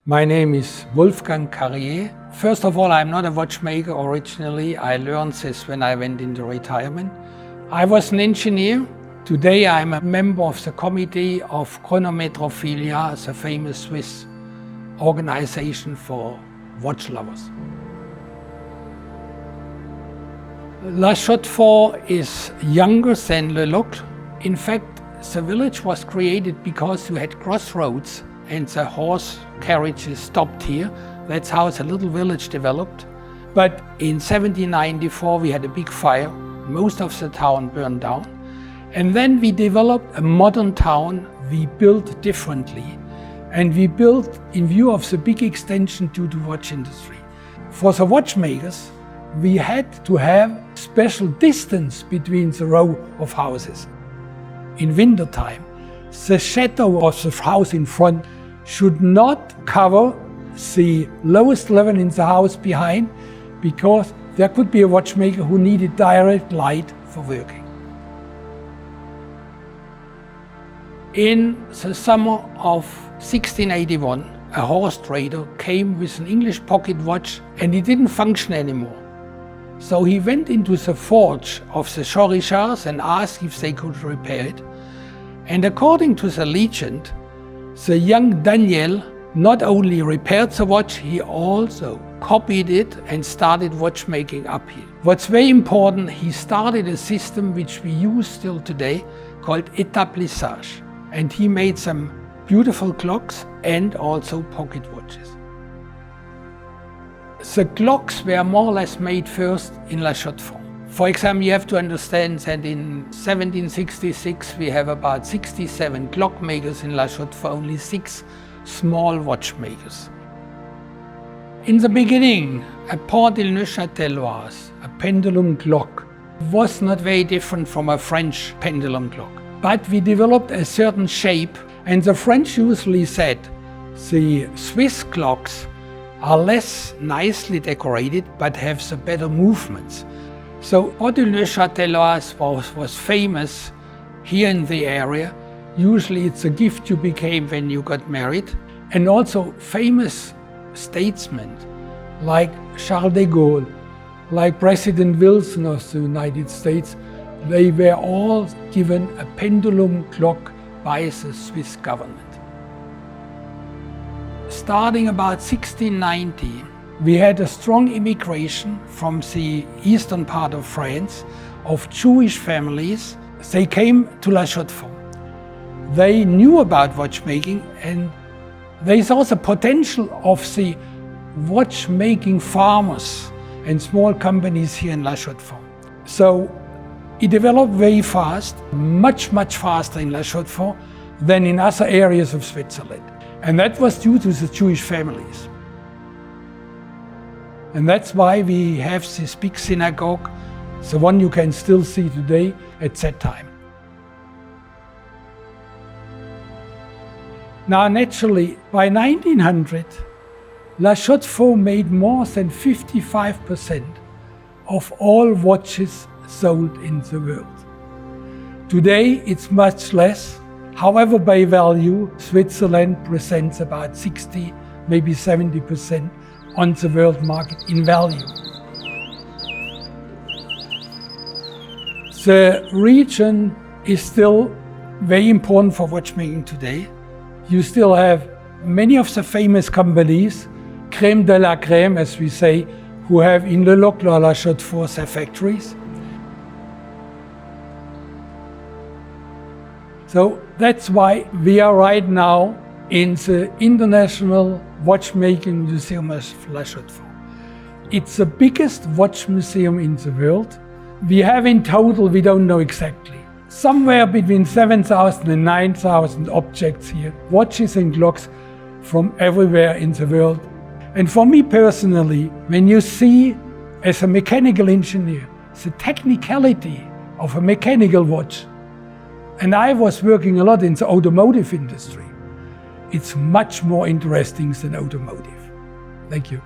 My name is Wolfgang Carrier. First of all, I'm not a watchmaker originally. I learned this when I went into retirement. I was an engineer. Today I'm a member of the committee of Chronometrophilia, the famous Swiss organization for watch lovers. La Chaux-de-Fonds is younger than Le Locle. In fact, the village was created because you had crossroads and the horse carriages stopped here. That's how the little village developed. But in 1794 we had a big fire. Most of the town burned down. And then we developed a modern town. We built differently. And we built in view of the big extension to the watch industry. For the watchmakers, we had to have special distance between the row of houses. In wintertime, the shadow of the house in front should not cover the lowest level in the house behind, because there could be a watchmaker who needed direct light for working. In the summer of 1681, a horse trader came with an English pocket watch and it didn't function anymore. So he went into the forge of the Chaux-de-Fonds and asked if they could repair it. And according to the legend, the young Daniel not only repaired the watch, he also copied it and started watchmaking up here. What's very important, he started a system which we use still today called établissage. And he made some beautiful clocks and also pocket watches. The Glocks were more or less made first in La Chaux-de-Fonds. For example, you have to understand that in 1766 we have about 67 clockmakers in La Chaux-de-Fonds, only 6 small watchmakers. In the beginning, a Pendulum-Neuchâteloise, a pendulum clock, was not very different from a French pendulum clock. But we developed a certain shape, and the French usually said the Swiss clocks are less nicely decorated but have the better movements. So Pendulum-Neuchâteloise was famous here in the area. Usually it's a gift you became when you got married. And also famous statesmen like Charles de Gaulle, like President Wilson of the United States, they were all given a pendulum clock by the Swiss government. Starting about 1690, we had a strong immigration from the eastern part of France of Jewish families. They came to La Chaux-de-Fonds. They knew about watchmaking and they saw the potential of the watchmaking farmers and small companies here in La Chaux-de-Fonds. So it developed very fast, much faster in La Chaux-de-Fonds than in other areas of Switzerland. And that was due to the Jewish families. And that's why we have this big synagogue, the one you can still see today at that time. Now naturally, by 1900, La Chaux-de-Fonds made more than 55% of all watches sold in the world. Today it's much less. However, by value, Switzerland presents about 60, maybe 70% on the world market in value. The region is still very important for watchmaking today. You still have many of the famous companies, crème de la crème, as we say, who have in Le Locle or La Chaux-de-Fonds their factories. So that's why we are right now in the International Watchmaking Museum of La Chaux-de-Fonds. It's the biggest watch museum in the world. We have in total, we don't know exactly, somewhere between 7,000 and 9,000 objects here, watches and clocks from everywhere in the world. And for me personally, when you see, as a mechanical engineer, the technicality of a mechanical watch, and I was working a lot in the automotive industry, it's much more interesting than automotive. Thank you.